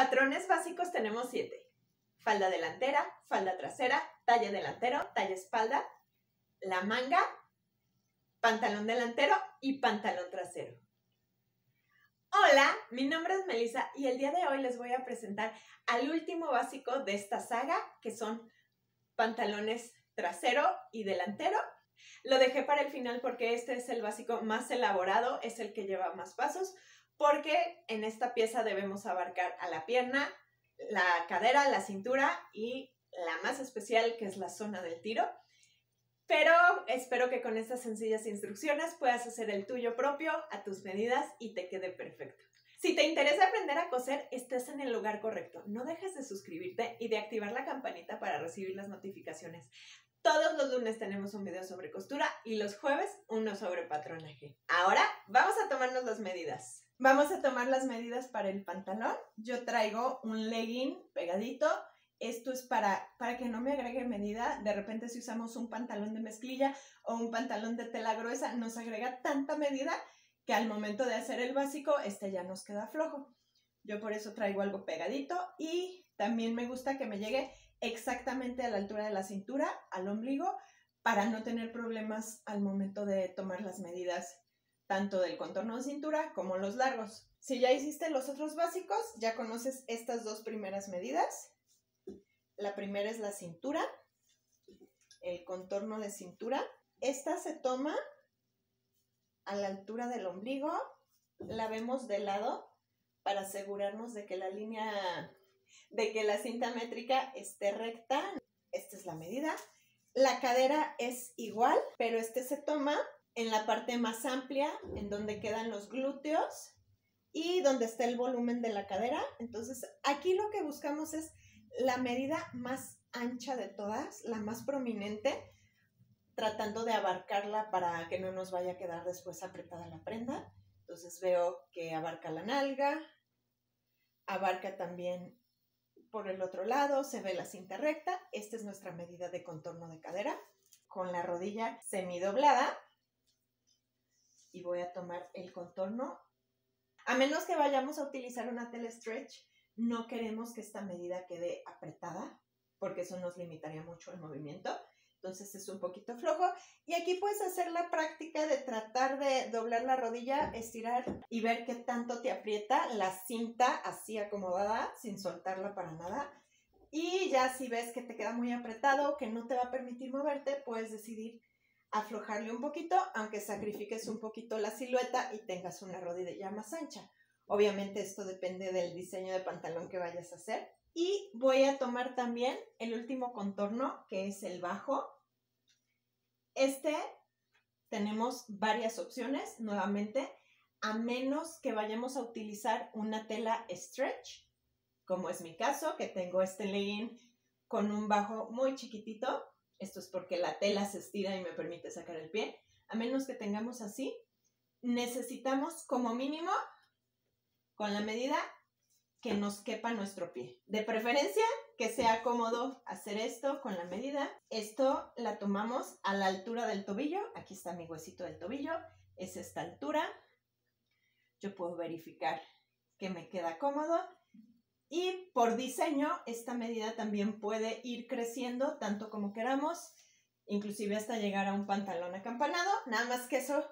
Patrones básicos tenemos 7. Falda delantera, falda trasera, talla delantero, talla espalda, la manga, pantalón delantero y pantalón trasero. Hola, mi nombre es Melissa y el día de hoy les voy a presentar al último básico de esta saga, que son pantalones trasero y delantero. Lo dejé para el final porque este es el básico más elaborado, es el que lleva más pasos, porque en esta pieza debemos abarcar a la pierna, la cadera, la cintura y la más especial, que es la zona del tiro. Pero espero que con estas sencillas instrucciones puedas hacer el tuyo propio a tus medidas y te quede perfecto. Si te interesa aprender a coser, estás en el lugar correcto. No dejes de suscribirte y de activar la campanita para recibir las notificaciones. Todos los lunes tenemos un video sobre costura y los jueves uno sobre patronaje. Ahora vamos a tomarnos las medidas. Vamos a tomar las medidas para el pantalón. Yo traigo un legging pegadito. Esto es para que no me agregue medida. De repente si usamos un pantalón de mezclilla o un pantalón de tela gruesa, nos agrega tanta medida que al momento de hacer el básico, ya nos queda flojo. Yo por eso traigo algo pegadito y también me gusta que me llegue exactamente a la altura de la cintura, al ombligo, para no tener problemas al momento de tomar las medidas tanto del contorno de cintura como los largos. Si ya hiciste los otros básicos, ya conoces estas dos primeras medidas. La primera es la cintura, el contorno de cintura. Esta se toma a la altura del ombligo, la vemos de lado para asegurarnos de que la cinta métrica esté recta. Esta es la medida. La cadera es igual, pero se toma en la parte más amplia, en donde quedan los glúteos y donde está el volumen de la cadera. Entonces, aquí lo que buscamos es la medida más ancha de todas, la más prominente, tratando de abarcarla para que no nos vaya a quedar después apretada la prenda. Entonces veo que abarca la nalga, abarca también por el otro lado, se ve la cinta recta. Esta es nuestra medida de contorno de cadera, con la rodilla semidoblada. Y voy a tomar el contorno. A menos que vayamos a utilizar una tela stretch, no queremos que esta medida quede apretada, porque eso nos limitaría mucho el movimiento. Entonces es un poquito flojo. Y aquí puedes hacer la práctica de tratar de doblar la rodilla, estirar y ver qué tanto te aprieta la cinta así acomodada, sin soltarla para nada. Y ya si ves que te queda muy apretado, que no te va a permitir moverte, puedes decidir aflojarle un poquito, aunque sacrifiques un poquito la silueta y tengas una rodilla más ancha. Obviamente esto depende del diseño de pantalón que vayas a hacer. Y voy a tomar también el último contorno, que es el bajo. Tenemos varias opciones, nuevamente, a menos que vayamos a utilizar una tela stretch, como es mi caso, que tengo este legging con un bajo muy chiquitito. Esto es porque la tela se estira y me permite sacar el pie. A menos que tengamos así, necesitamos como mínimo, con la medida, que nos quepa nuestro pie. De preferencia, que sea cómodo hacer esto con la medida. Esto la tomamos a la altura del tobillo. Aquí está mi huesito del tobillo. Es esta altura. Yo puedo verificar que me queda cómodo. Y por diseño, esta medida también puede ir creciendo tanto como queramos, inclusive hasta llegar a un pantalón acampanado. Nada más que eso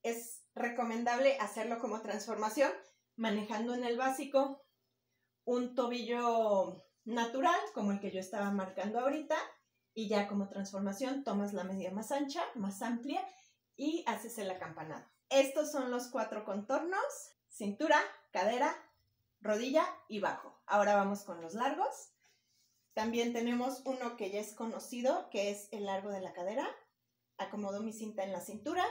es recomendable hacerlo como transformación, manejando en el básico un tobillo natural, como el que yo estaba marcando ahorita, y ya como transformación tomas la medida más ancha, más amplia, y haces el acampanado. Estos son los 4 contornos: cintura, cadera, rodilla y bajo. Ahora vamos con los largos. También tenemos uno que ya es conocido, que es el largo de la cadera. Acomodo mi cinta en la cintura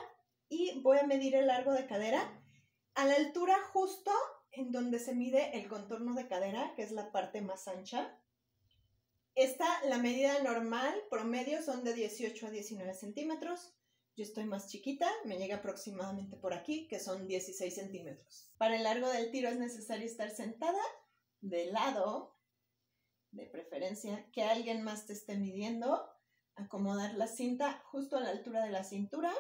y voy a medir el largo de cadera a la altura justo en donde se mide el contorno de cadera, que es la parte más ancha. La medida normal, promedio, son de 18 a 19 centímetros. Yo estoy más chiquita, me llega aproximadamente por aquí, que son 16 centímetros. Para el largo del tiro es necesario estar sentada de lado, de preferencia que alguien más te esté midiendo. Acomodar la cinta justo a la altura de la cintura.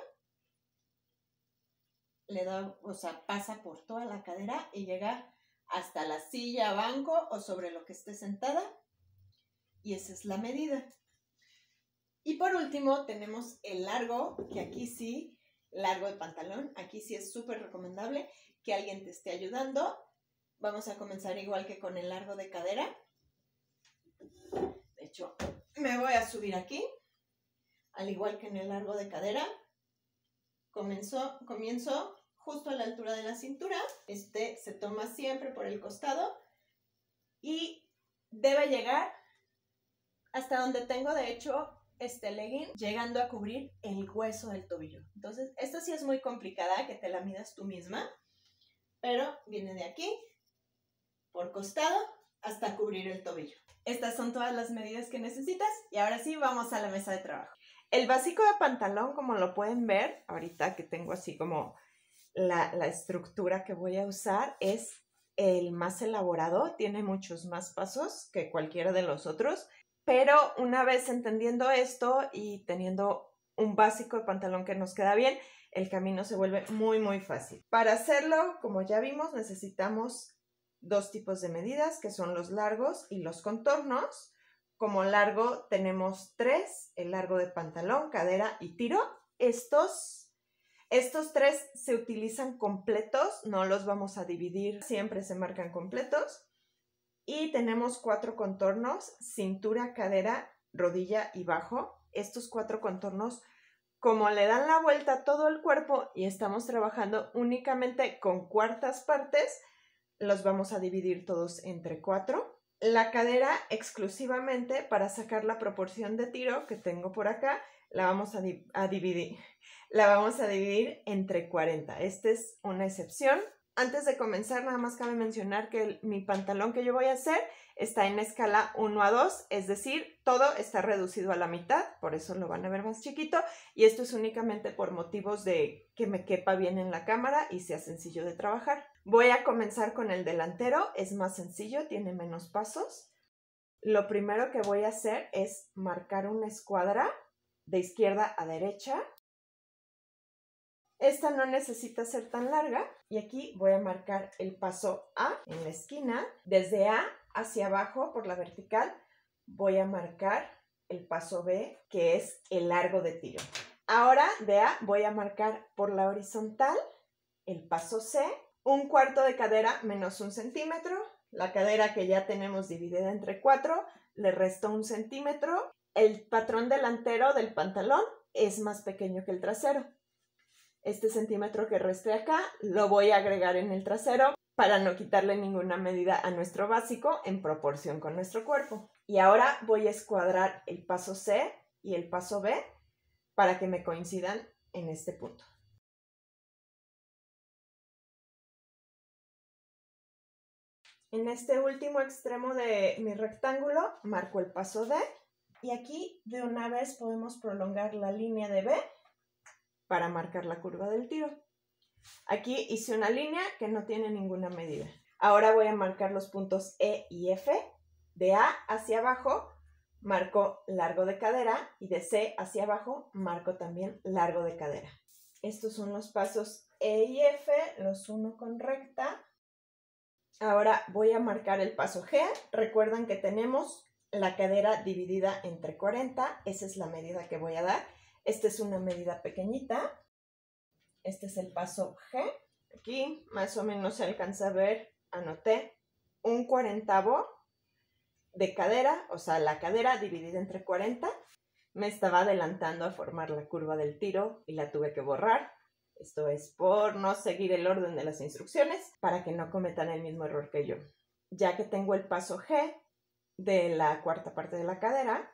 Pasa por toda la cadera y llega hasta la silla, banco o sobre lo que esté sentada. Y esa es la medida. Y por último tenemos el largo, que aquí sí, largo de pantalón. Aquí sí es súper recomendable que alguien te esté ayudando. Vamos a comenzar igual que con el largo de cadera. De hecho, me voy a subir aquí. Al igual que en el largo de cadera. Comienzo justo a la altura de la cintura. Se toma siempre por el costado. Y debe llegar hasta donde tengo, de hecho, este legging, llegando a cubrir el hueso del tobillo. Entonces, esta sí es muy complicada, que te la midas tú misma. Pero viene de aquí, por costado, hasta cubrir el tobillo. Estas son todas las medidas que necesitas. Y ahora sí, vamos a la mesa de trabajo. El básico de pantalón, como lo pueden ver, ahorita que tengo así como la estructura que voy a usar, es el más elaborado. Tiene muchos más pasos que cualquiera de los otros. Pero una vez entendiendo esto y teniendo un básico de pantalón que nos queda bien, el camino se vuelve muy, muy fácil. Para hacerlo, como ya vimos, necesitamos dos tipos de medidas, que son los largos y los contornos. Como largo tenemos 3, el largo de pantalón, cadera y tiro. Estos 3 se utilizan completos, no los vamos a dividir, siempre se marcan completos. Y tenemos 4 contornos, cintura, cadera, rodilla y bajo. Estos 4 contornos, como le dan la vuelta a todo el cuerpo y estamos trabajando únicamente con cuartas partes, los vamos a dividir todos entre 4. La cadera exclusivamente para sacar la proporción de tiro que tengo por acá, la vamos a dividir entre 40. Esta es una excepción. Antes de comenzar, nada más cabe mencionar que mi pantalón que yo voy a hacer está en escala 1 a 2, es decir, todo está reducido a la mitad, por eso lo van a ver más chiquito, y esto es únicamente por motivos de que me quepa bien en la cámara y sea sencillo de trabajar. Voy a comenzar con el delantero, es más sencillo, tiene menos pasos. Lo primero que voy a hacer es marcar una escuadra de izquierda a derecha. Esta no necesita ser tan larga y aquí voy a marcar el paso A en la esquina. Desde A hacia abajo por la vertical voy a marcar el paso B, que es el largo de tiro. Ahora de A voy a marcar por la horizontal el paso C, un cuarto de cadera menos 1 centímetro. La cadera que ya tenemos dividida entre 4, le resto 1 centímetro. El patrón delantero del pantalón es más pequeño que el trasero. Este centímetro que resté acá lo voy a agregar en el trasero para no quitarle ninguna medida a nuestro básico en proporción con nuestro cuerpo. Y ahora voy a escuadrar el paso C y el paso B para que me coincidan en este punto. En este último extremo de mi rectángulo marco el paso D y aquí de una vez podemos prolongar la línea de B para marcar la curva del tiro. Aquí hice una línea que no tiene ninguna medida. Ahora voy a marcar los puntos E y F. De A hacia abajo marco largo de cadera y de C hacia abajo marco también largo de cadera. Estos son los pasos E y F, los uno con recta. Ahora voy a marcar el paso G. Recuerden que tenemos la cadera dividida entre 40. Esa es la medida que voy a dar. Esta es una medida pequeñita. Este es el paso G. Aquí más o menos se alcanza a ver, anoté un 40avo de cadera, o sea, la cadera dividida entre 40. Me estaba adelantando a formar la curva del tiro y la tuve que borrar. Esto es por no seguir el orden de las instrucciones para que no cometan el mismo error que yo. Ya que tengo el paso G de la cuarta parte de la cadera,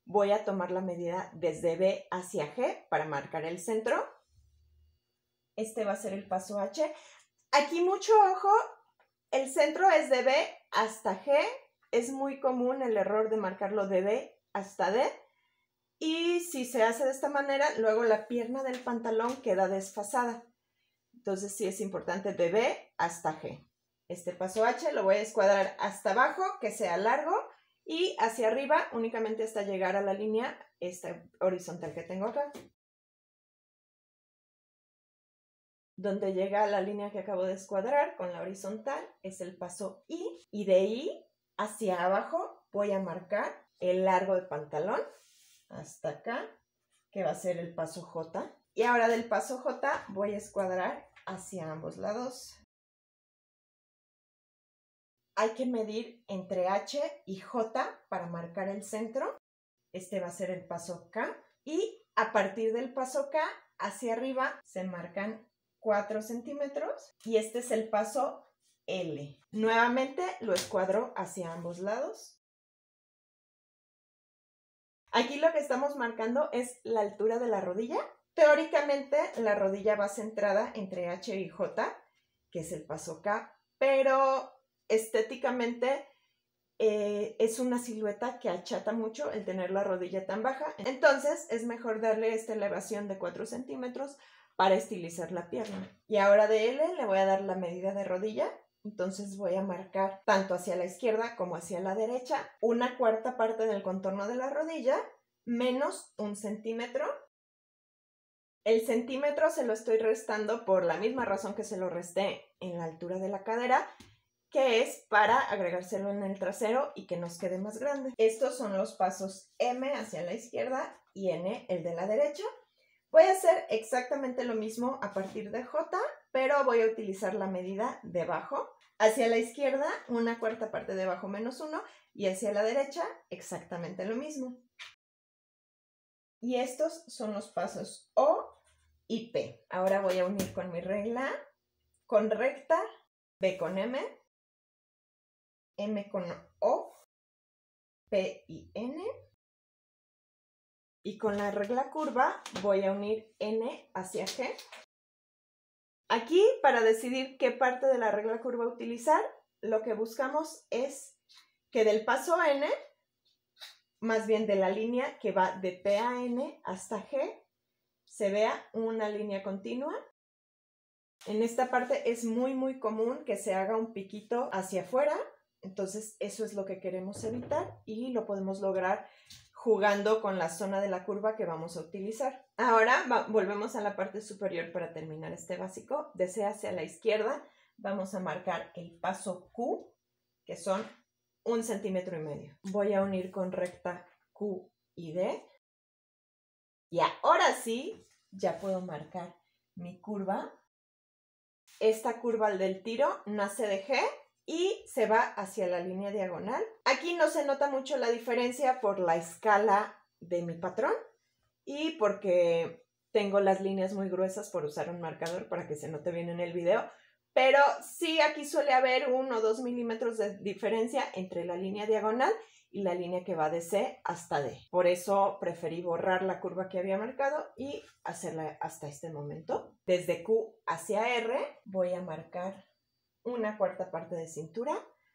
voy a tomar la medida desde B hacia G para marcar el centro. Este va a ser el paso H. Aquí mucho ojo, el centro es de B hasta G. Es muy común el error de marcarlo de B hasta D. Y si se hace de esta manera, luego la pierna del pantalón queda desfasada. Entonces sí es importante de B hasta G. Este paso H lo voy a escuadrar hasta abajo, que sea largo, y hacia arriba únicamente hasta llegar a la línea esta horizontal que tengo acá. donde llega la línea que acabo de escuadrar con la horizontal, es el paso I, y de I hacia abajo voy a marcar el largo de pantalón hasta acá, que va a ser el paso J. Y ahora del paso J voy a escuadrar hacia ambos lados. Hay que medir entre H y J para marcar el centro. Este va a ser el paso K. Y a partir del paso K hacia arriba se marcan 4 centímetros. Y este es el paso L. Nuevamente lo escuadro hacia ambos lados. Aquí lo que estamos marcando es la altura de la rodilla. Teóricamente la rodilla va centrada entre H y J, que es el paso K, pero estéticamente es una silueta que achata mucho el tener la rodilla tan baja. Entonces es mejor darle esta elevación de 4 centímetros para estilizar la pierna. Y ahora de L le voy a dar la medida de rodilla. Entonces voy a marcar tanto hacia la izquierda como hacia la derecha 1/4 parte del contorno de la rodilla menos 1 centímetro. El centímetro se lo estoy restando por la misma razón que se lo resté en la altura de la cadera, que es para agregárselo en el trasero y que nos quede más grande. Estos son los pasos M hacia la izquierda y N, el de la derecha. Voy a hacer exactamente lo mismo a partir de J, pero voy a utilizar la medida de bajo. Hacia la izquierda, 1/4 parte de bajo menos 1, y hacia la derecha, exactamente lo mismo. Y estos son los pasos O y P. Ahora voy a unir con mi regla, con recta, B con M, M con O, P y N. Y con la regla curva voy a unir N hacia G. Aquí, para decidir qué parte de la regla curva utilizar, lo que buscamos es que del paso N, más bien de la línea que va de P a N hasta G, se vea una línea continua. En esta parte es muy común que se haga un piquito hacia afuera, entonces eso es lo que queremos evitar y lo podemos lograr jugando con la zona de la curva que vamos a utilizar. Ahora volvemos a la parte superior para terminar este básico. De C hacia la izquierda vamos a marcar el paso Q, que son 1,5 centímetros. Voy a unir con recta Q y D. Y ahora sí, ya puedo marcar mi curva. Esta curva del tiro nace de G y se va hacia la línea diagonal. Aquí no se nota mucho la diferencia por la escala de mi patrón y porque tengo las líneas muy gruesas por usar un marcador para que se note bien en el video. Pero sí, aquí suele haber 1 o 2 milímetros de diferencia entre la línea diagonal y la línea que va de C hasta D. Por eso preferí borrar la curva que había marcado y hacerla hasta este momento. Desde Q hacia R voy a marcar 1/4 parte de cintura.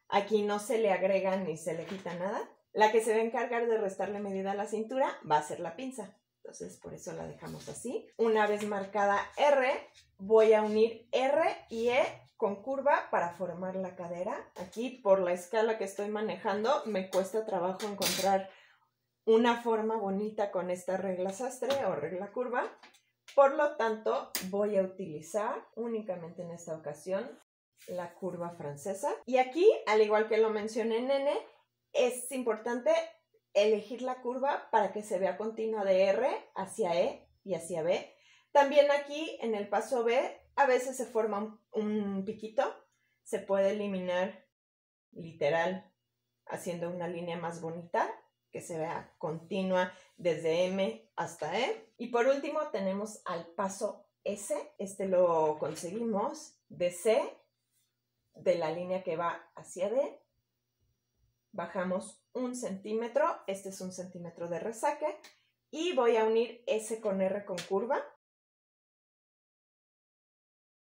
Aquí no se le agrega ni se le quita nada. La que se va a encargar de restarle medida a la cintura va a ser la pinza. Entonces por eso la dejamos así. Una vez marcada R, voy a unir R y E con curva para formar la cadera. Aquí por la escala que estoy manejando me cuesta trabajo encontrar una forma bonita con esta regla sastre o regla curva. Por lo tanto voy a utilizar únicamente en esta ocasión la curva francesa. Y aquí, al igual que lo mencioné en N, es importante elegir la curva para que se vea continua de R hacia E y hacia B. También aquí en el paso B a veces se forma un piquito. Se puede eliminar literal haciendo una línea más bonita que se vea continua desde M hasta E. Y por último tenemos al paso S. Este lo conseguimos de C, de la línea que va hacia D. Bajamos 1 centímetro, este es 1 centímetro de resaque, y voy a unir S con R con curva.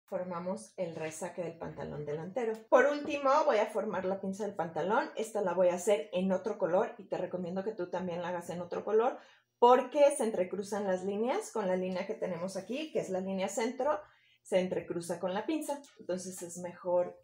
Formamos el resaque del pantalón delantero. Por último, voy a formar la pinza del pantalón. Esta la voy a hacer en otro color y te recomiendo que tú también la hagas en otro color porque se entrecruzan las líneas con la línea que tenemos aquí, que es la línea centro, se entrecruza con la pinza. Entonces es mejor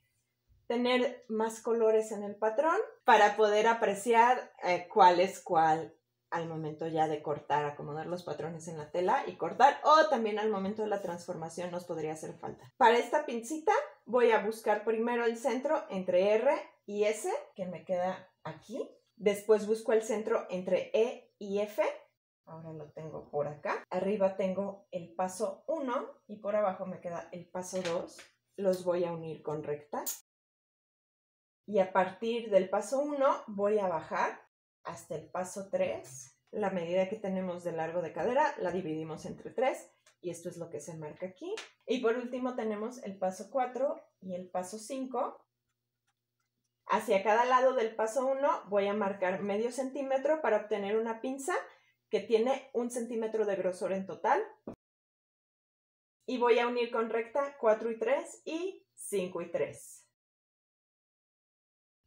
tener más colores en el patrón para poder apreciar cuál es cuál al momento ya de cortar, acomodar los patrones en la tela y cortar, o también al momento de la transformación nos podría hacer falta. Para esta pincita voy a buscar primero el centro entre R y S, que me queda aquí. Después busco el centro entre E y F. Ahora lo tengo por acá. Arriba tengo el paso 1 y por abajo me queda el paso 2. Los voy a unir con recta. Y a partir del paso 1 voy a bajar hasta el paso 3. La medida que tenemos de largo de cadera la dividimos entre 3 y esto es lo que se marca aquí. Y por último tenemos el paso 4 y el paso 5. Hacia cada lado del paso 1 voy a marcar medio centímetro para obtener una pinza que tiene 1 centímetro de grosor en total. Y voy a unir con recta 4 y 3 y 5 y 3.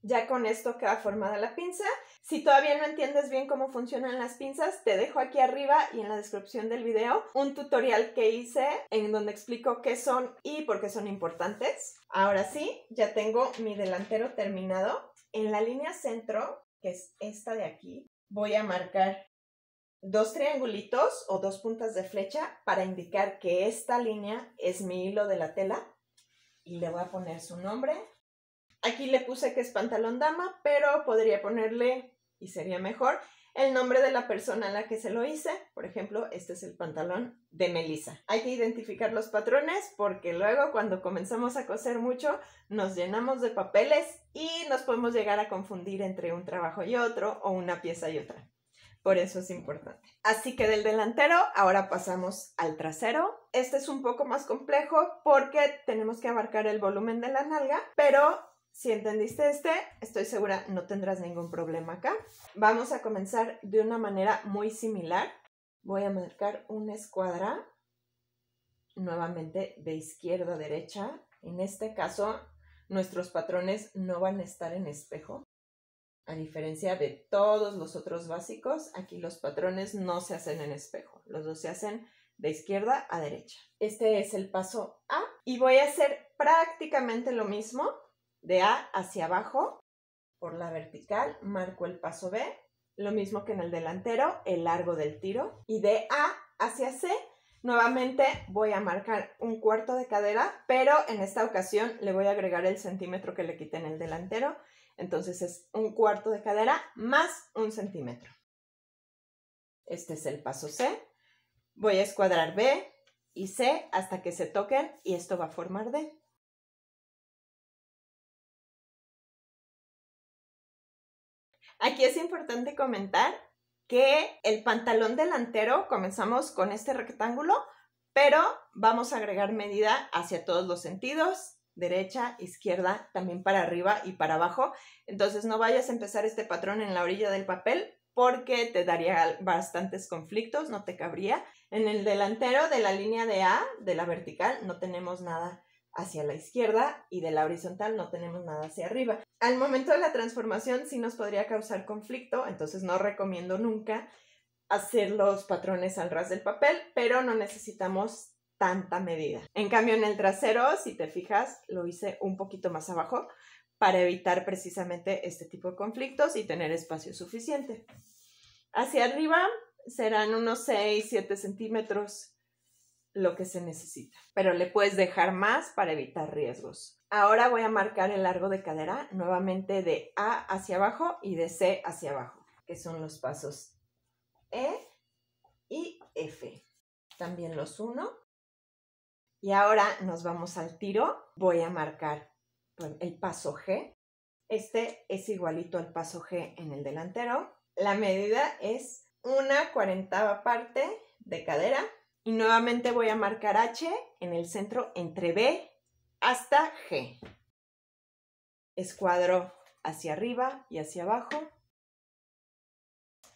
Ya con esto queda formada la pinza. Si todavía no entiendes bien cómo funcionan las pinzas, te dejo aquí arriba y en la descripción del video un tutorial que hice en donde explico qué son y por qué son importantes. Ahora sí, ya tengo mi delantero terminado. En la línea centro, que es esta de aquí, voy a marcar 2 triangulitos o 2 puntas de flecha para indicar que esta línea es mi hilo de la tela y le voy a poner su nombre. Aquí le puse que es pantalón dama, pero podría ponerle, y sería mejor, el nombre de la persona a la que se lo hice. Por ejemplo, este es el pantalón de Melissa. Hay que identificar los patrones porque luego cuando comenzamos a coser mucho nos llenamos de papeles y nos podemos llegar a confundir entre un trabajo y otro o una pieza y otra. Por eso es importante. Así que del delantero ahora pasamos al trasero. Este es un poco más complejo porque tenemos que abarcar el volumen de la nalga, pero si entendiste estoy segura no tendrás ningún problema acá. Vamos a comenzar de una manera muy similar. Voy a marcar una escuadra, nuevamente de izquierda a derecha. En este caso, nuestros patrones no van a estar en espejo. A diferencia de todos los otros básicos, aquí los patrones no se hacen en espejo. Los dos se hacen de izquierda a derecha. Este es el paso A y voy a hacer prácticamente lo mismo. De A hacia abajo, por la vertical, marco el paso B, lo mismo que en el delantero, el largo del tiro. Y de A hacia C, nuevamente voy a marcar 1/4 de cadera, pero en esta ocasión le voy a agregar el centímetro que le quité en el delantero. Entonces es 1/4 de cadera más 1 centímetro. Este es el paso C. Voy a escuadrar B y C hasta que se toquen y esto va a formar D. Aquí es importante comentar que el pantalón delantero comenzamos con este rectángulo, pero vamos a agregar medida hacia todos los sentidos, derecha, izquierda, también para arriba y para abajo. Entonces no vayas a empezar este patrón en la orilla del papel porque te daría bastantes conflictos, no te cabría. En el delantero de la línea de A, de la vertical, no tenemos nada hacia la izquierda y de la horizontal no tenemos nada hacia arriba. Al momento de la transformación sí nos podría causar conflicto, entonces no recomiendo nunca hacer los patrones al ras del papel, pero no necesitamos tanta medida. En cambio en el trasero, si te fijas, lo hice un poquito más abajo para evitar precisamente este tipo de conflictos y tener espacio suficiente. Hacia arriba serán unos 6-7 centímetros lo que se necesita, pero le puedes dejar más para evitar riesgos. Ahora voy a marcar el largo de cadera nuevamente de A hacia abajo y de C hacia abajo, que son los pasos E y F. También los uno. Y ahora nos vamos al tiro. Voy a marcar el paso G. Este es igualito al paso G en el delantero. La medida es 1/40 parte de cadera. Y nuevamente voy a marcar H en el centro entre B hasta G. Escuadro hacia arriba y hacia abajo.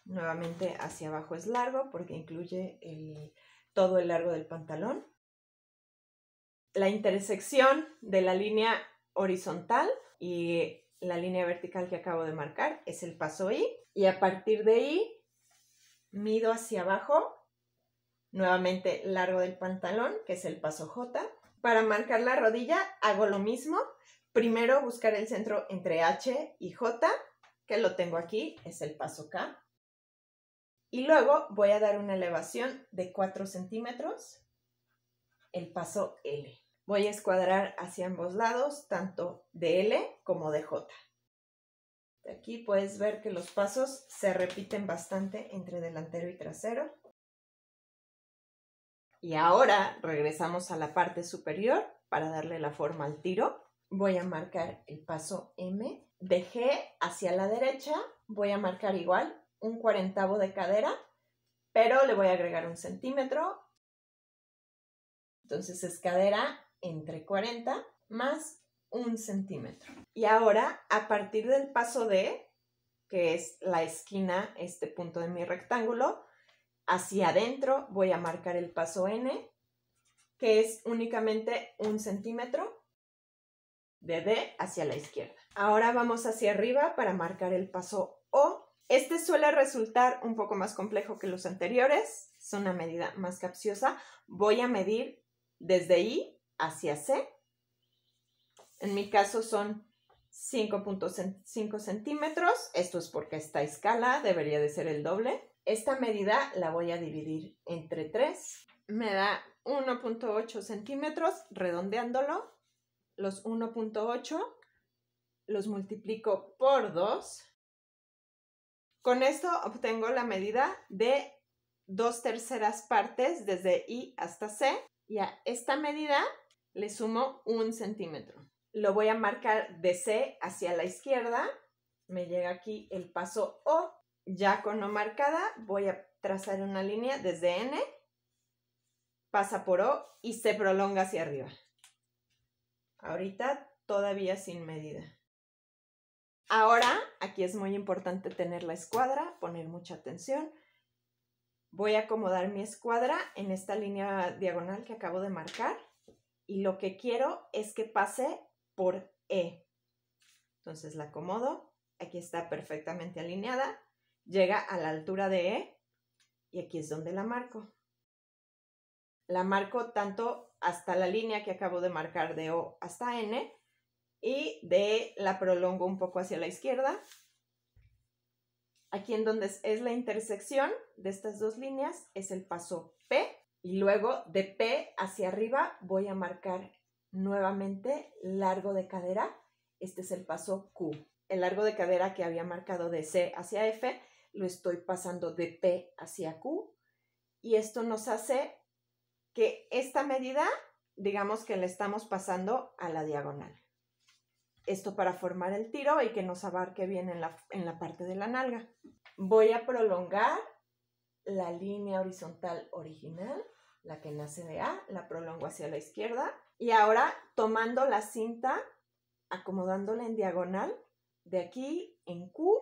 Nuevamente hacia abajo es largo porque incluye todo el largo del pantalón. La intersección de la línea horizontal y la línea vertical que acabo de marcar es el paso I. Y a partir de I mido hacia abajo. Nuevamente largo del pantalón, que es el paso J. Para marcar la rodilla hago lo mismo. Primero buscar el centro entre H y J, que lo tengo aquí, es el paso K. Y luego voy a dar una elevación de 4 centímetros, el paso L. Voy a escuadrar hacia ambos lados, tanto de L como de J. Aquí puedes ver que los pasos se repiten bastante entre delantero y trasero. Y ahora regresamos a la parte superior para darle la forma al tiro. Voy a marcar el paso M. De G hacia la derecha voy a marcar igual un 40avo de cadera, pero le voy a agregar 1 centímetro. Entonces es cadera entre 40 más 1 centímetro. Y ahora, a partir del paso D, que es la esquina, este punto de mi rectángulo, hacia adentro voy a marcar el paso N, que es únicamente 1 centímetro de D hacia la izquierda. Ahora vamos hacia arriba para marcar el paso O. Este suele resultar un poco más complejo que los anteriores, es una medida más capciosa. Voy a medir desde I hacia C. En mi caso son 5.5 centímetros. Esto es porque esta escala debería de ser el doble. Esta medida la voy a dividir entre 3. Me da 1.8 centímetros, redondeándolo. Los 1.8 los multiplico por 2. Con esto obtengo la medida de 2/3 partes desde I hasta C. Y a esta medida le sumo 1 centímetro. Lo voy a marcar de C hacia la izquierda. Me llega aquí el paso O. Ya con O marcada voy a trazar una línea desde N, pasa por O y se prolonga hacia arriba. Ahorita todavía sin medida. Ahora, aquí es muy importante tener la escuadra, poner mucha atención. Voy a acomodar mi escuadra en esta línea diagonal que acabo de marcar y lo que quiero es que pase por E. Entonces la acomodo, aquí está perfectamente alineada, llega a la altura de E y aquí es donde la marco. La marco tanto hasta la línea que acabo de marcar de O hasta N y de E la prolongo un poco hacia la izquierda. Aquí en donde es la intersección de estas dos líneas es el paso P y luego de P hacia arriba voy a marcar nuevamente largo de cadera. Este es el paso Q. El largo de cadera que había marcado de C hacia F lo estoy pasando de P hacia Q y esto nos hace que esta medida, digamos que la estamos pasando a la diagonal. Esto para formar el tiro y que nos abarque bien en la parte de la nalga. Voy a prolongar la línea horizontal original, la que nace de A, la prolongo hacia la izquierda. Y ahora tomando la cinta, acomodándola en diagonal, de aquí en Q,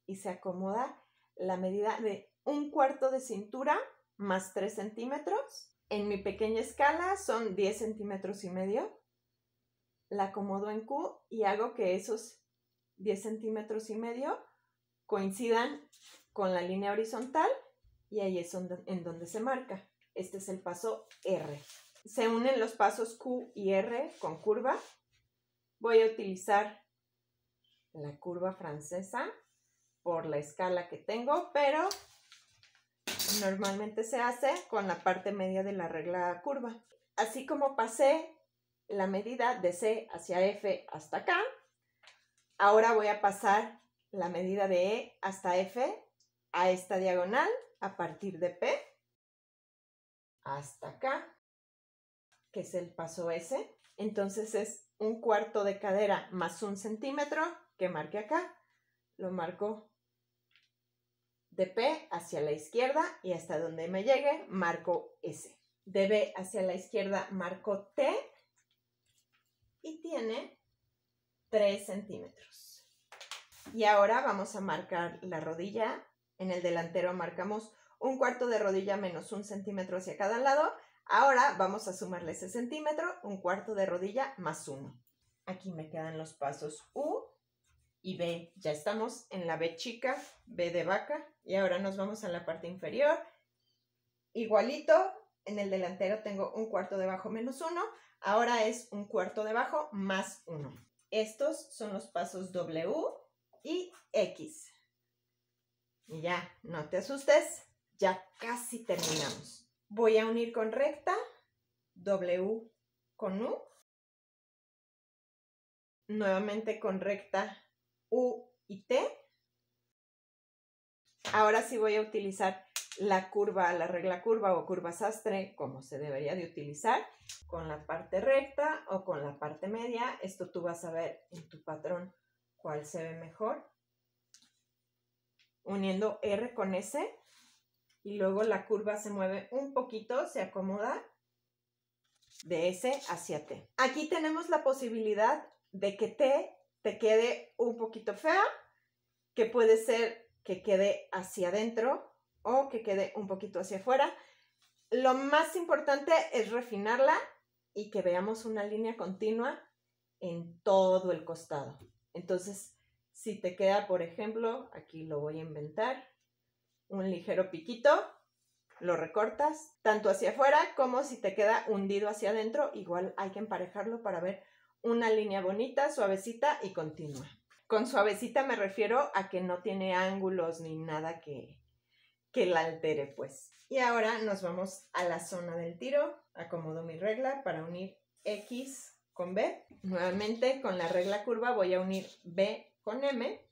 y se acomoda la medida de 1/4 de cintura más 3 centímetros. En mi pequeña escala son 10 centímetros y medio. La acomodo en Q y hago que esos 10 centímetros y medio coincidan con la línea horizontal y ahí es en donde se marca. Este es el paso R. Se unen los pasos Q y R con curva. Voy a utilizar la curva francesa por la escala que tengo, pero normalmente se hace con la parte media de la regla curva. Así como pasé la medida de C hacia F hasta acá, ahora voy a pasar la medida de E hasta F a esta diagonal a partir de P hasta acá, que es el paso S. Entonces es 1/4 de cadera más 1 centímetro que marqué acá. Lo marco de P hacia la izquierda y hasta donde me llegue marco S. De B hacia la izquierda marco T y tiene 3 centímetros. Y ahora vamos a marcar la rodilla. En el delantero marcamos 1/4 de rodilla menos 1 centímetro hacia cada lado. Ahora vamos a sumarle ese centímetro, 1/4 de rodilla más 1. Aquí me quedan los pasos U y B. Ya estamos en la B chica, B de vaca. Y ahora nos vamos a la parte inferior. Igualito, en el delantero tengo 1/4 de bajo menos 1. Ahora es 1/4 de bajo más 1. Estos son los pasos W y X. Y ya, no te asustes, ya casi terminamos. Voy a unir con recta, W con U, nuevamente con recta U y T. Ahora sí voy a utilizar la curva, la regla curva o curva sastre, como se debería de utilizar, con la parte recta o con la parte media. Esto tú vas a ver en tu patrón cuál se ve mejor. Uniendo R con S y luego la curva se mueve un poquito, se acomoda de S hacia T. Aquí tenemos la posibilidad de que T te quede un poquito fea, que puede ser que quede hacia adentro o que quede un poquito hacia afuera. Lo más importante es refinarla y que veamos una línea continua en todo el costado. Entonces, si te queda, por ejemplo, aquí lo voy a inventar, un ligero piquito, lo recortas tanto hacia afuera como si te queda hundido hacia adentro, igual hay que emparejarlo para ver una línea bonita, suavecita y continua. Con suavecita me refiero a que no tiene ángulos ni nada que la altere, pues. Y ahora nos vamos a la zona del tiro. Acomodo mi regla para unir X con B. Nuevamente con la regla curva voy a unir B con M.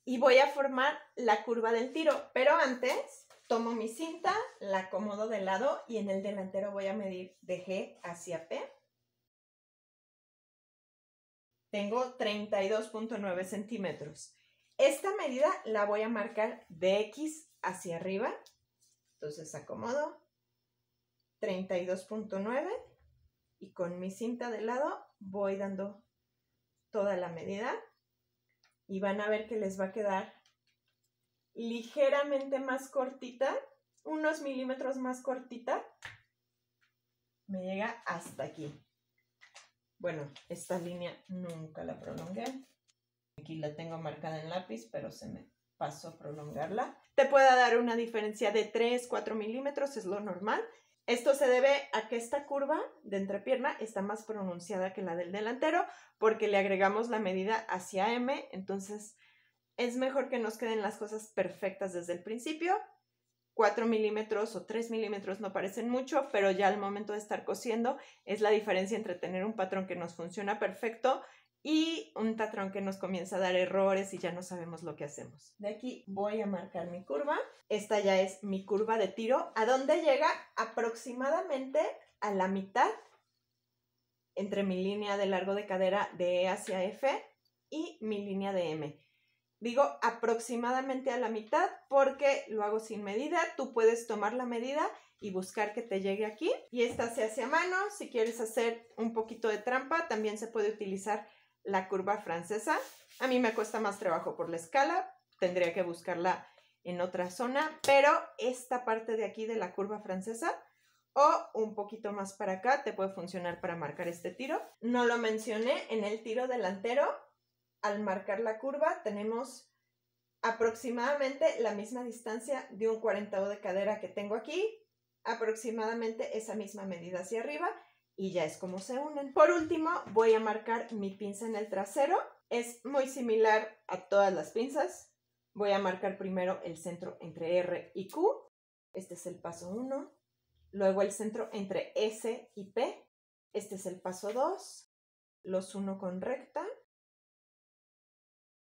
Y voy a formar la curva del tiro. Pero antes tomo mi cinta, la acomodo de lado y en el delantero voy a medir de G hacia P. Tengo 32.9 centímetros. Esta medida la voy a marcar de X hacia arriba. Entonces acomodo 32.9 y con mi cinta de lado voy dando toda la medida y van a ver que les va a quedar ligeramente más cortita, unos milímetros más cortita. Me llega hasta aquí. Bueno, esta línea nunca la prolongué. Aquí la tengo marcada en lápiz, pero se me pasó a prolongarla. Te puede dar una diferencia de 3-4 milímetros, es lo normal. Esto se debe a que esta curva de entrepierna está más pronunciada que la del delantero porque le agregamos la medida hacia M, entonces es mejor que nos queden las cosas perfectas desde el principio. 4 milímetros o 3 milímetros no parecen mucho, pero ya al momento de estar cosiendo es la diferencia entre tener un patrón que nos funciona perfecto y un patrón que nos comienza a dar errores y ya no sabemos lo que hacemos. De aquí voy a marcar mi curva. Esta ya es mi curva de tiro, a donde llega aproximadamente a la mitad entre mi línea de largo de cadera de E hacia F y mi línea de M. Digo aproximadamente a la mitad porque lo hago sin medida. Tú puedes tomar la medida y buscar que te llegue aquí. Y esta se hace a mano. Si quieres hacer un poquito de trampa, también se puede utilizar la curva francesa. A mí me cuesta más trabajo por la escala. Tendría que buscarla en otra zona. Pero esta parte de aquí de la curva francesa o un poquito más para acá te puede funcionar para marcar este tiro. No lo mencioné en el tiro delantero. Al marcar la curva tenemos aproximadamente la misma distancia de un 40º de cadera que tengo aquí, aproximadamente esa misma medida hacia arriba y ya es como se unen. Por último voy a marcar mi pinza en el trasero, es muy similar a todas las pinzas. Voy a marcar primero el centro entre R y Q, este es el paso 1, luego el centro entre S y P, este es el paso 2, los uno con recta.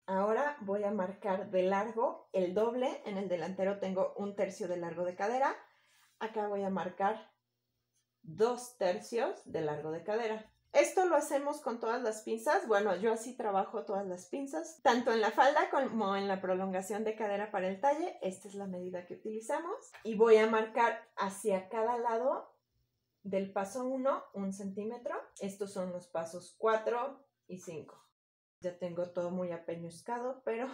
Ahora voy a marcar de largo el doble. En el delantero tengo 1/3 de largo de cadera. Acá voy a marcar 2/3 de largo de cadera. Esto lo hacemos con todas las pinzas. Bueno, yo así trabajo todas las pinzas, tanto en la falda como en la prolongación de cadera para el talle. Esta es la medida que utilizamos. Y voy a marcar hacia cada lado del paso 1 1 centímetro. Estos son los pasos 4 y 5. Ya tengo todo muy apeñuscado, pero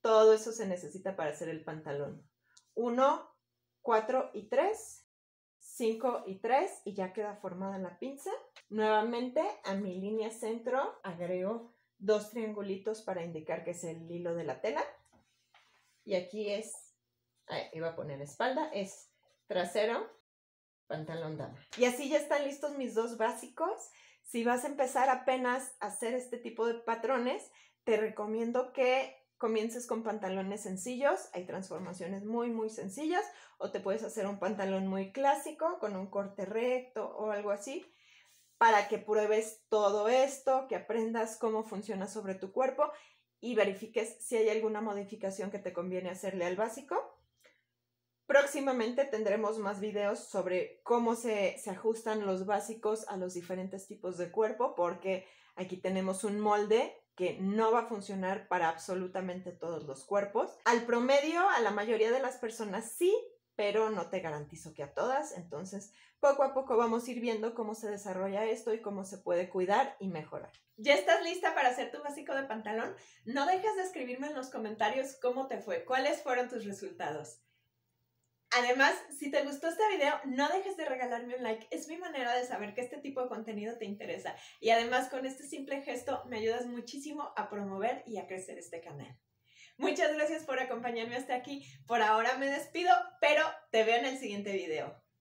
todo eso se necesita para hacer el pantalón. 1, 4 y 3, 5 y 3 y ya queda formada la pinza. Nuevamente a mi línea centro agrego 2 triangulitos para indicar que es el hilo de la tela. Y aquí es, iba a poner espalda, es trasero, pantalón dama. Y así ya están listos mis dos básicos. Si vas a empezar apenas a hacer este tipo de patrones, te recomiendo que comiences con pantalones sencillos, hay transformaciones muy sencillas, o te puedes hacer un pantalón muy clásico con un corte recto o algo así, para que pruebes todo esto, que aprendas cómo funciona sobre tu cuerpo y verifiques si hay alguna modificación que te conviene hacerle al básico. Próximamente tendremos más videos sobre cómo se ajustan los básicos a los diferentes tipos de cuerpo, porque aquí tenemos un molde que no va a funcionar para absolutamente todos los cuerpos. Al promedio, a la mayoría de las personas sí, pero no te garantizo que a todas. Entonces, poco a poco vamos a ir viendo cómo se desarrolla esto y cómo se puede cuidar y mejorar. ¿Ya estás lista para hacer tu básico de pantalón? No dejes de escribirme en los comentarios cómo te fue, cuáles fueron tus resultados. Además, si te gustó este video, no dejes de regalarme un like. Es mi manera de saber que este tipo de contenido te interesa. Y además, con este simple gesto, me ayudas muchísimo a promover y a crecer este canal. Muchas gracias por acompañarme hasta aquí. Por ahora me despido, pero te veo en el siguiente video.